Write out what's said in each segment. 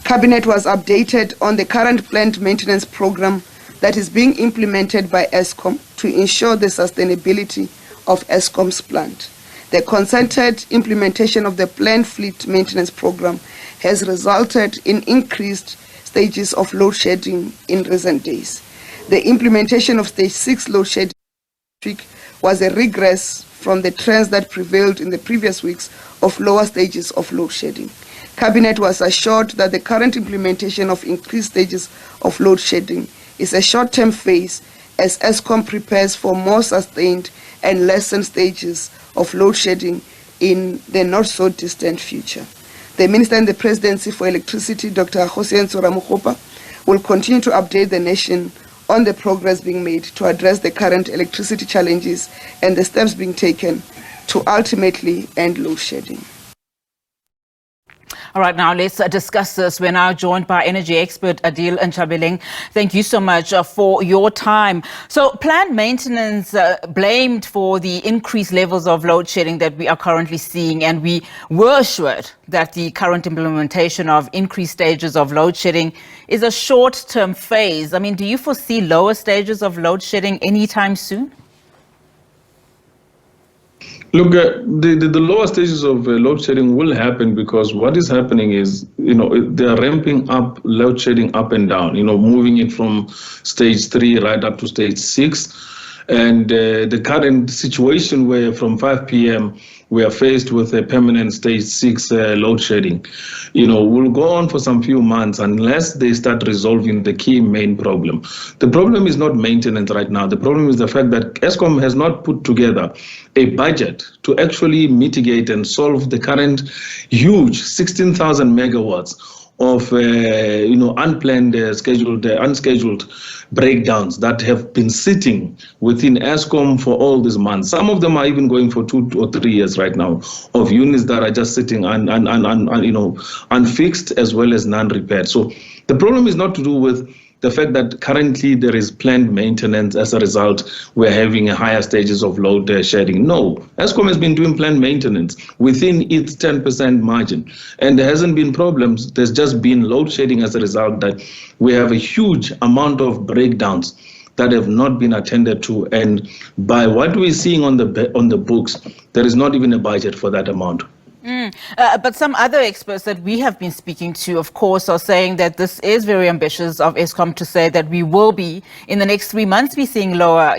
Cabinet was updated on the current planned maintenance program that is being implemented by Eskom to ensure the sustainability of Eskom's plant. The concerted implementation of the planned fleet maintenance program has resulted in increased stages of load shedding in recent days. The implementation of stage 6 load shedding was a regress from the trends that prevailed in the previous weeks of lower stages of load shedding. Cabinet was assured that the current implementation of increased stages of load shedding is a short-term phase as Eskom prepares for more sustained and lessened stages of load shedding in the not-so-distant future. The Minister in the Presidency for Electricity, Dr. Ramokgopa, will continue to update the nation on the progress being made to address the current electricity challenges and the steps being taken to ultimately end load shedding. All right, now let's discuss this. We're now joined by energy expert Adil Nchabeleng. Thank you so much for your time. So planned maintenance blamed for the increased levels of load shedding that we are currently seeing, and we were assured that the current implementation of increased stages of load shedding is a short-term phase. I mean, do you foresee lower stages of load shedding anytime soon? Look, the lower stages of load shedding will happen because what is happening is, they are ramping up load shedding up and down, moving it from stage 3 right up to stage 6. And the current situation where from 5 p.m. we are faced with a permanent stage 6 load shedding, will go on for some few months unless they start resolving the key main problem. The problem is not maintenance right now. The problem is the fact that Eskom has not put together a budget to actually mitigate and solve the current huge 16,000 megawatts of unplanned, unscheduled breakdowns that have been sitting within Eskom for all these months. Some of them are even going for 2 or 3 years right now, of units that are just sitting unfixed as well as non-repaired. So the problem is not to do with the fact that currently there is planned maintenance. As a result, we're having a higher stages of load shedding. No, Eskom has been doing planned maintenance within its 10% margin, and there hasn't been problems. There's just been load shedding as a result that we have a huge amount of breakdowns that have not been attended to, and by what we're seeing on the books, there is not even a budget for that amount. But some other experts that we have been speaking to, of course, are saying that this is very ambitious of Eskom to say that we will be, in the next 3 months, be seeing lower,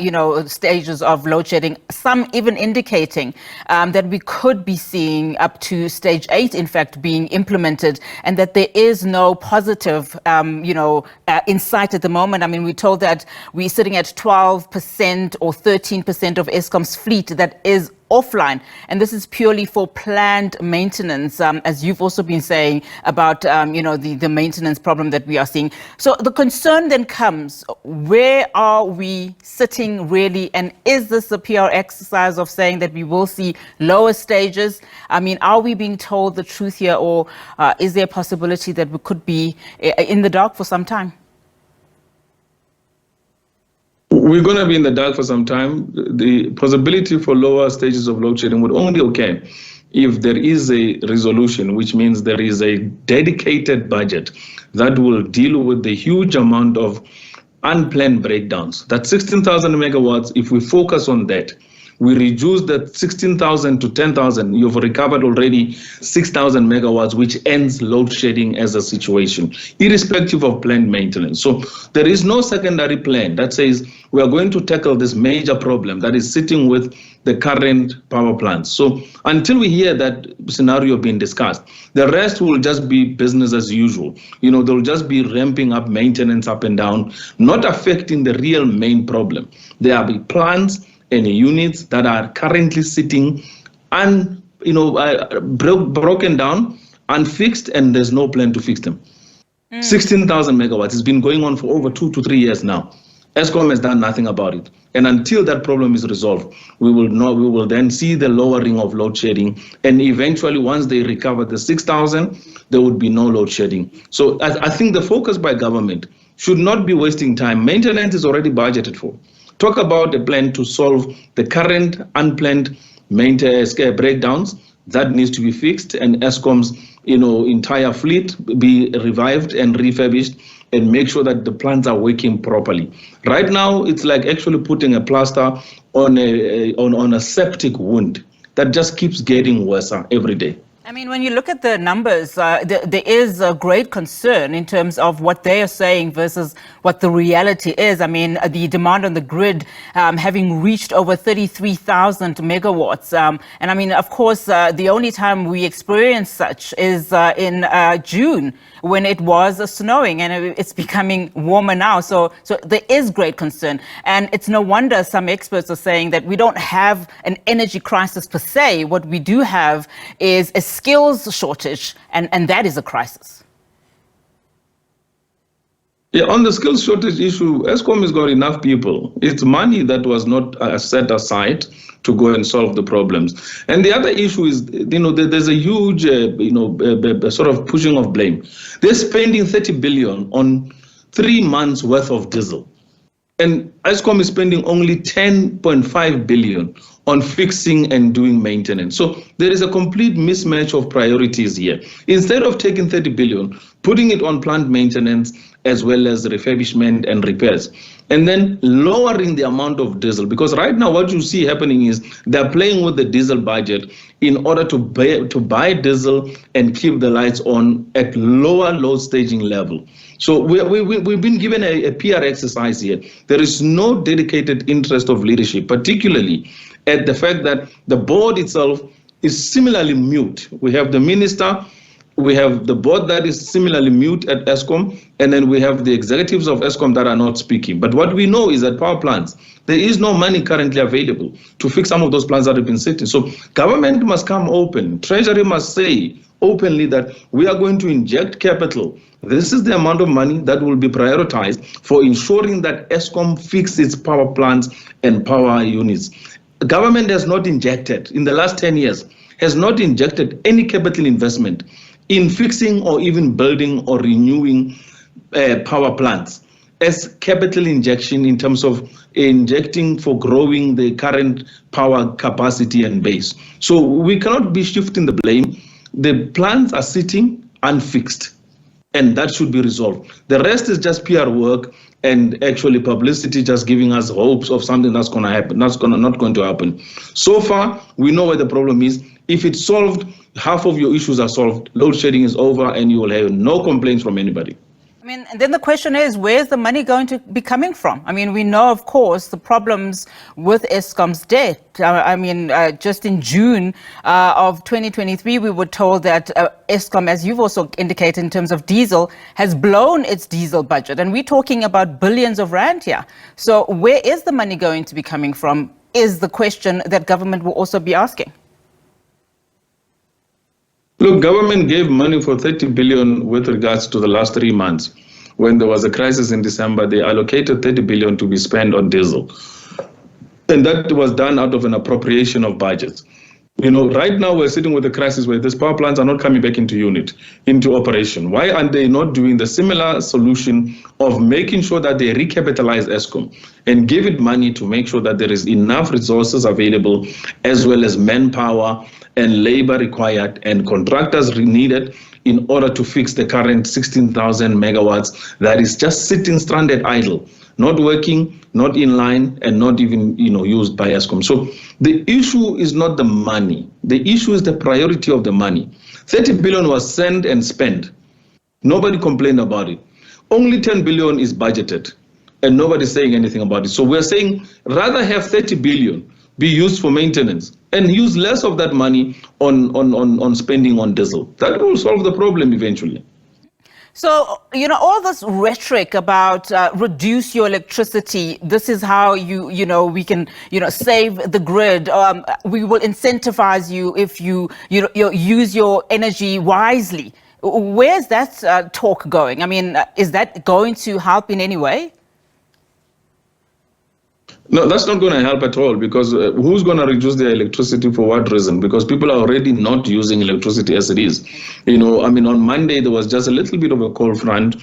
stages of load shedding. Some even indicating that we could be seeing up to stage 8, in fact, being implemented, and that there is no positive, in sight at the moment. I mean, we're told that we're sitting at 12% or 13% of Eskom's fleet that is offline, and this is purely for planned maintenance, as you've also been saying about the maintenance problem that we are seeing. So the concern then comes, where are we sitting really, and is this a PR exercise of saying that we will see lower stages? I mean, are we being told the truth here, or is there a possibility that we could be in the dark for some time? We're going to be in the dark for some time. The possibility for lower stages of load shedding would only occur if there is a resolution, which means there is a dedicated budget that will deal with the huge amount of unplanned breakdowns. That 16,000 megawatts, if we focus on that, we reduce that 16,000 to 10,000. You've recovered already 6,000 megawatts, which ends load shedding as a situation, irrespective of planned maintenance. So there is no secondary plan that says we are going to tackle this major problem that is sitting with the current power plants. So until we hear that scenario being discussed, the rest will just be business as usual. They'll just be ramping up maintenance up and down, not affecting the real main problem. There are plants and units that are currently sitting broken down, unfixed, and there's no plan to fix them. 16,000 megawatts has been going on for over 2 to 3 years now. Eskom has done nothing about it. And until that problem is resolved, we will then see the lowering of load shedding. And eventually, once they recover the 6,000, there would be no load shedding. So I think the focus by government should not be wasting time. Maintenance is already budgeted for. Talk about a plan to solve the current unplanned maintenance breakdowns that needs to be fixed, and Eskom's entire fleet be revived and refurbished, and make sure that the plants are working properly. Right now, it's like actually putting a plaster on a septic wound that just keeps getting worse every day. I mean, when you look at the numbers, there is a great concern in terms of what they are saying versus what the reality is. I mean, the demand on the grid having reached over 33,000 megawatts. And I mean, of course, the only time we experience such is in June, when it was snowing, and it's becoming warmer now. So there is great concern. And it's no wonder some experts are saying that we don't have an energy crisis per se. What we do have is a skills shortage, and that is a crisis. Yeah, on the skills shortage issue, Eskom has got enough people. It's money that was not set aside to go and solve the problems. And the other issue is, there's a huge, sort of pushing of blame. They're spending 30 billion on 3 months worth of diesel. And Eskom is spending only 10.5 billion on fixing and doing maintenance. So there is a complete mismatch of priorities here. Instead of taking 30 billion, putting it on plant maintenance as well as refurbishment and repairs, and then lowering the amount of diesel. Because right now what you see happening is they're playing with the diesel budget in order to buy diesel and keep the lights on at lower load staging level. So we've been given a PR exercise here. There is no dedicated interest of leadership, particularly at the fact that the board itself is similarly mute. We have the minister, we have the board that is similarly mute at Eskom, and then we have the executives of Eskom that are not speaking. But what we know is that power plants, there is no money currently available to fix some of those plants that have been sitting. So government must come open. Treasury must say openly that we are going to inject capital. This is the amount of money that will be prioritized for ensuring that Eskom fixes its power plants and power units. The government has not injected, in the last 10 years, has not injected any capital investment in fixing or even building or renewing power plants as capital injection in terms of injecting for growing the current power capacity and base. So we cannot be shifting the blame. The plants are sitting unfixed, and that should be resolved. The rest is just PR work and actually publicity, just giving us hopes of something that's going to happen. That's not going to happen. So far, we know where the problem is. If it's solved, half of your issues are solved. Load shedding is over, and you will have no complaints from anybody. I mean, and then the question is, where's the money going to be coming from? I mean, we know, of course, the problems with Eskom's debt. Just in June of 2023, we were told that Eskom, as you've also indicated in terms of diesel, has blown its diesel budget. And we're talking about billions of rand here. So where is the money going to be coming from is the question that government will also be asking. Look, government gave money for 30 billion with regards to the last 3 months. When there was a crisis in December, they allocated 30 billion to be spent on diesel. And that was done out of an appropriation of budgets. Right now we're sitting with a crisis where these power plants are not coming back into operation. Why aren't they not doing the similar solution of making sure that they recapitalize Eskom and give it money to make sure that there is enough resources available, as well as manpower and labor required and contractors needed in order to fix the current 16,000 megawatts that is just sitting stranded idle, not working, not in line, and not even used by Eskom. So the issue is not the money. The issue is the priority of the money. 30 billion was sent and spent. Nobody complained about it. Only 10 billion is budgeted, and nobody's saying anything about it. So we're saying rather have 30 billion be used for maintenance and use less of that money on spending on diesel. That will solve the problem eventually. So, all this rhetoric about reduce your electricity, this is how we can, save the grid. We will incentivize you if you use your energy wisely. Where's that talk going? I mean, is that going to help in any way? No, that's not going to help at all, because who's going to reduce their electricity for what reason? Because people are already not using electricity as it is. On Monday, there was just a little bit of a cold front.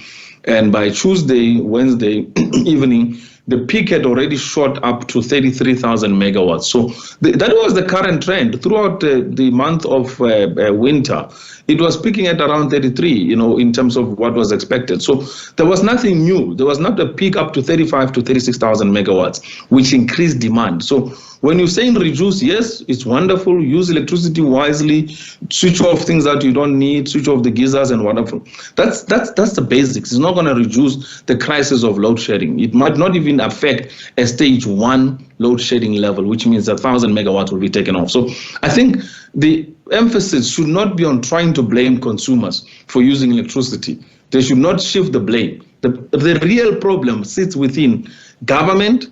And by Tuesday, Wednesday evening, the peak had already shot up to 33,000 megawatts. So that was the current trend throughout the month of winter. It was peaking at around 33, in terms of what was expected. So there was nothing new. There was not a peak up to 35 to 36,000 megawatts, which increased demand. So when you're saying reduce, yes, it's wonderful. Use electricity wisely, switch off things that you don't need, switch off the geysers and whatever. That's the basics. It's not going to reduce the crisis of load shedding. It might not even affect a stage 1 load shedding level, which means 1,000 megawatts will be taken off. So I think the emphasis should not be on trying to blame consumers for using electricity. They should not shift the blame. The real problem sits within government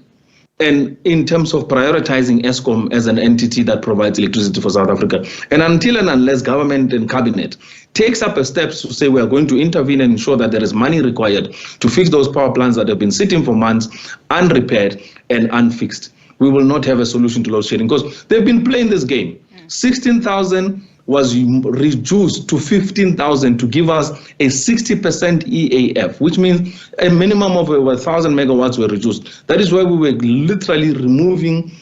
and in terms of prioritizing Eskom as an entity that provides electricity for South Africa. And until and unless government and cabinet takes up a steps to say we are going to intervene and ensure that there is money required to fix those power plants that have been sitting for months unrepaired and unfixed, we will not have a solution to load shedding, because they've been playing this game. 16,000 was reduced to 15,000 to give us a 60% EAF, which means a minimum of 1,000 megawatts were reduced. That is why we were literally moving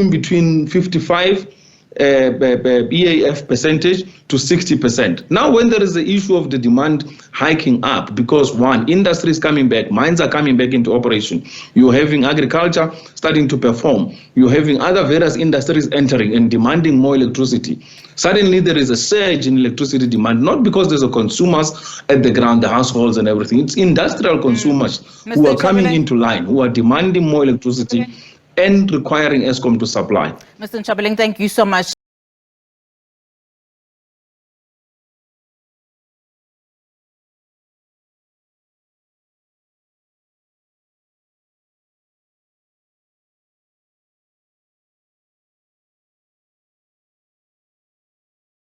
between 55 EAF percentage to 60%. Now, when there is the issue of the demand hiking up, because one, industry is coming back, mines are coming back into operation, you're having agriculture starting to perform, you're having other various industries entering and demanding more electricity. Suddenly there is a surge in electricity demand, not because there's a consumers at the ground, the households and everything. It's industrial consumers who are coming into line, who are demanding more electricity and requiring Eskom to supply. Mr. Nchabeleng, thank you so much.